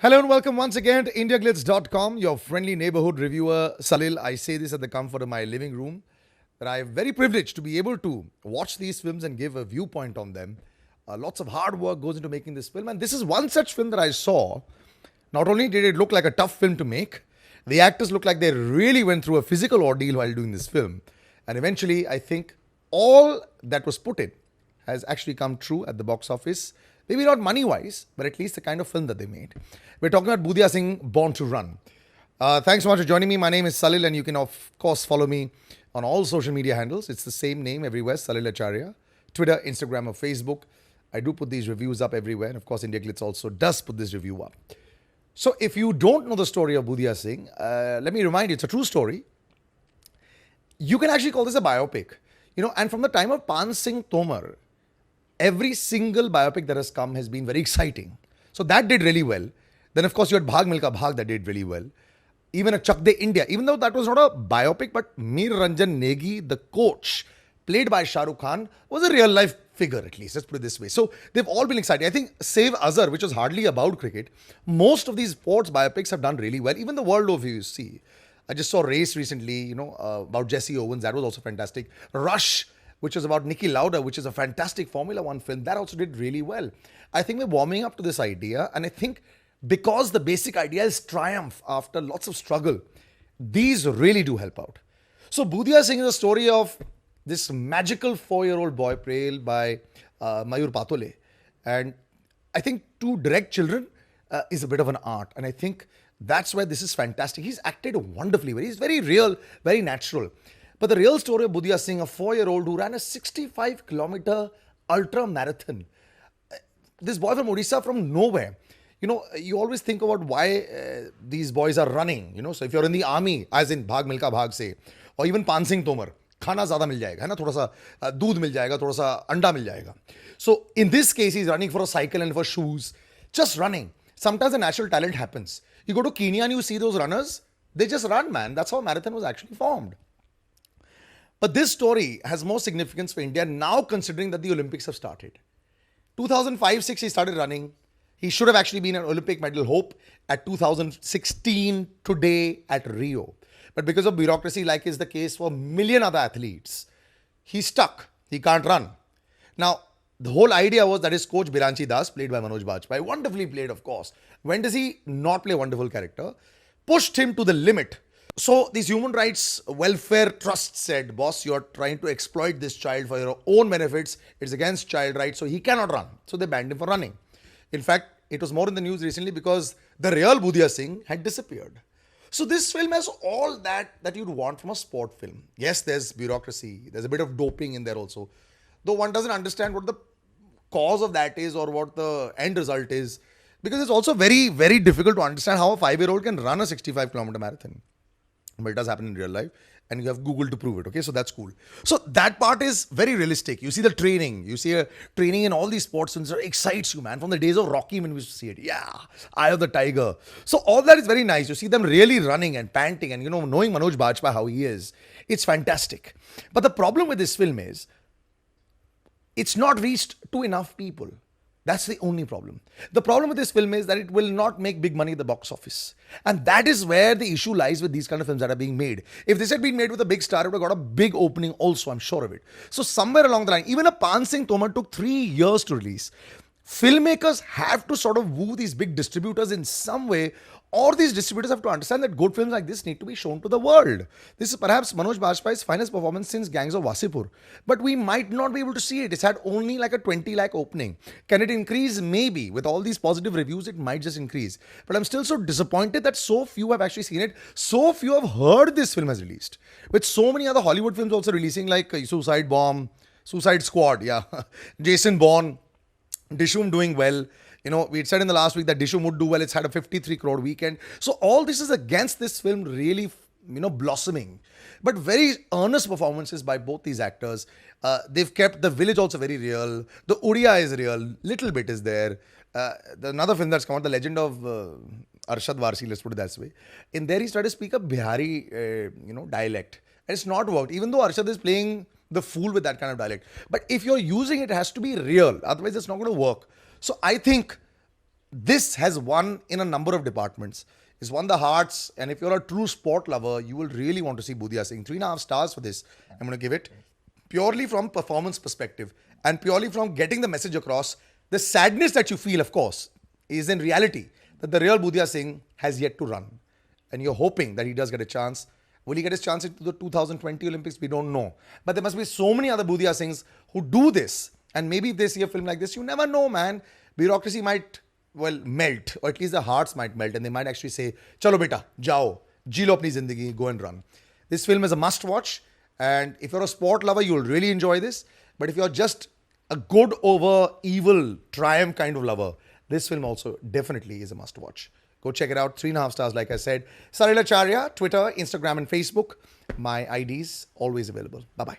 Hello and welcome once again to IndiaGlitz.com, your friendly neighborhood reviewer, Salil. I say this at the comfort of my living room, that I am very privileged to be able to watch these films and give a viewpoint on them. Lots of hard work goes into making this film, and this is one such film that I saw. Not only did it look like a tough film to make, the actors look like they really went through a physical ordeal while doing this film. And eventually, I think all that was put in has actually come true at the box office. Maybe not money wise, but at least the kind of film that they made. We're talking about Budhia Singh, Born to Run. Thanks so much for joining me. My name is Salil, and you can, of course, follow me on all social media handles. It's the same name everywhere, Salil Acharya. Twitter, Instagram, or Facebook. I do put these reviews up everywhere. And of course, India Glitz also does put this review up. So if you don't know the story of Budhia Singh, let me remind you, it's a true story. You can actually call this a biopic. And from the time of Pan Singh Tomar, every single biopic that has come has been very exciting. So that did really well. Then, of course, you had Bhag Milka Bhag that did really well. Even a Chak De India, even though that was not a biopic, but Mir Ranjan Negi, the coach, played by Shah Rukh Khan, was a real life figure at least. Let's put it this way. So they've all been exciting. I think save Azhar, which was hardly about cricket, most of these sports biopics have done really well. Even the world over, you see. I just saw Race recently, about Jesse Owens. That was also fantastic. Rush, which was about Niki Lauda, which is a fantastic Formula One film. That also did really well. I think we're warming up to this idea, and I think because the basic idea is triumph after lots of struggle, these really do help out. So Budhia Singh is a story of this magical 4-year-old boy played by Mayur Patole. And I think to direct children is a bit of an art. And I think that's why this is fantastic. He's acted wonderfully. He's very real, very natural. But the real story of Budhia Singh, a 4-year-old who ran a 65-kilometer ultra marathon. This boy from Odisha, from nowhere. You always think about why these boys are running. So if you're in the army, as in Bhag Milka Bhag say, or even Pan Singh Tomar, खाना ज़्यादा मिल जाएगा, है ना? थोड़ा सा दूध मिल जाएगा, थोड़ा सा अंडा मिल जाएगा. So in this case, he's running for a cycle and for shoes, just running. Sometimes a natural talent happens. You go to Kenya and you see those runners, they just run, man. That's how a marathon was actually formed. But this story has more significance for India now, considering that the Olympics have started. 2005-06, he started running. He should have actually been an Olympic medal hope at 2016 today at Rio. But because of bureaucracy, like is the case for a million other athletes, he's stuck. He can't run. Now, the whole idea was that his coach Biranchi Das, played by Manoj Bajpayee, wonderfully played, of course. When does he not play a wonderful character? Pushed him to the limit. So these human rights welfare trusts said, boss, you're trying to exploit this child for your own benefits. It's against child rights, so he cannot run. So they banned him for running. In fact, it was more in the news recently because the real Budhia Singh had disappeared. So this film has all that you'd want from a sport film. Yes, there's bureaucracy. There's a bit of doping in there also. Though one doesn't understand what the cause of that is or what the end result is. Because it's also very, very difficult to understand how a 5-year-old can run a 65-kilometer marathon. But it does happen in real life. And you have Google to prove it, okay? So that's cool. So that part is very realistic. You see the training. You see a training in all these sports films that excites you, man. From the days of Rocky when we used to see it. Yeah, Eye of the Tiger. So all that is very nice. You see them really running and panting and, knowing Manoj Bajpayee how he is. It's fantastic. But the problem with this film is, it's not reached to enough people. That's the only problem. The problem with this film is that it will not make big money at the box office. And that is where the issue lies with these kind of films that are being made. If this had been made with a big star, it would have got a big opening also, I'm sure of it. So somewhere along the line, even a Pan Singh Tomar took 3 years to release. Filmmakers have to sort of woo these big distributors in some way, or these distributors have to understand that good films like this need to be shown to the world. This is perhaps Manoj Bajpayee's finest performance since Gangs of Wasipur. But we might not be able to see it. It's had only like a 20 lakh opening. Can it increase? Maybe. With all these positive reviews, it might just increase. But I'm still so disappointed that so few have actually seen it. So few have heard this film has released. With so many other Hollywood films also releasing, like Suicide Bomb, Suicide Squad, yeah, Jason Bourne, Dishoom doing well. We had said in the last week that Dishoom would do well. It's had a 53 crore weekend. So all this is against this film really, blossoming. But very earnest performances by both these actors. They've kept the village also very real. The Odia is real. Little bit is there. Another film that's come out, The Legend of Arshad Varsi, let's put it that way. In there, he's tried to speak a Bihari, dialect. And it's not worked. Even though Arshad is playing the fool with that kind of dialect. But if you're using it, it has to be real. Otherwise, it's not going to work. So I think this has won in a number of departments. It's won the hearts, and if you're a true sport lover, you will really want to see Budhia Singh. 3.5 stars for this. I'm going to give it purely from performance perspective and purely from getting the message across. The sadness that you feel, of course, is in reality that the real Budhia Singh has yet to run. And you're hoping that he does get a chance. Will he get his chance into the 2020 Olympics? We don't know. But there must be so many other Budhia Singhs who do this. And maybe if they see a film like this, you never know, man. Bureaucracy might, well, melt. Or at least the hearts might melt. And they might actually say, Chalo beta, jao. Ji lo apni zindagi, go and run. This film is a must watch. And if you're a sport lover, you'll really enjoy this. But if you're just a good over evil triumph kind of lover, this film also definitely is a must watch. Go check it out. 3.5 stars, like I said. Salil Acharya, Twitter, Instagram, and Facebook. My IDs always available. Bye-bye.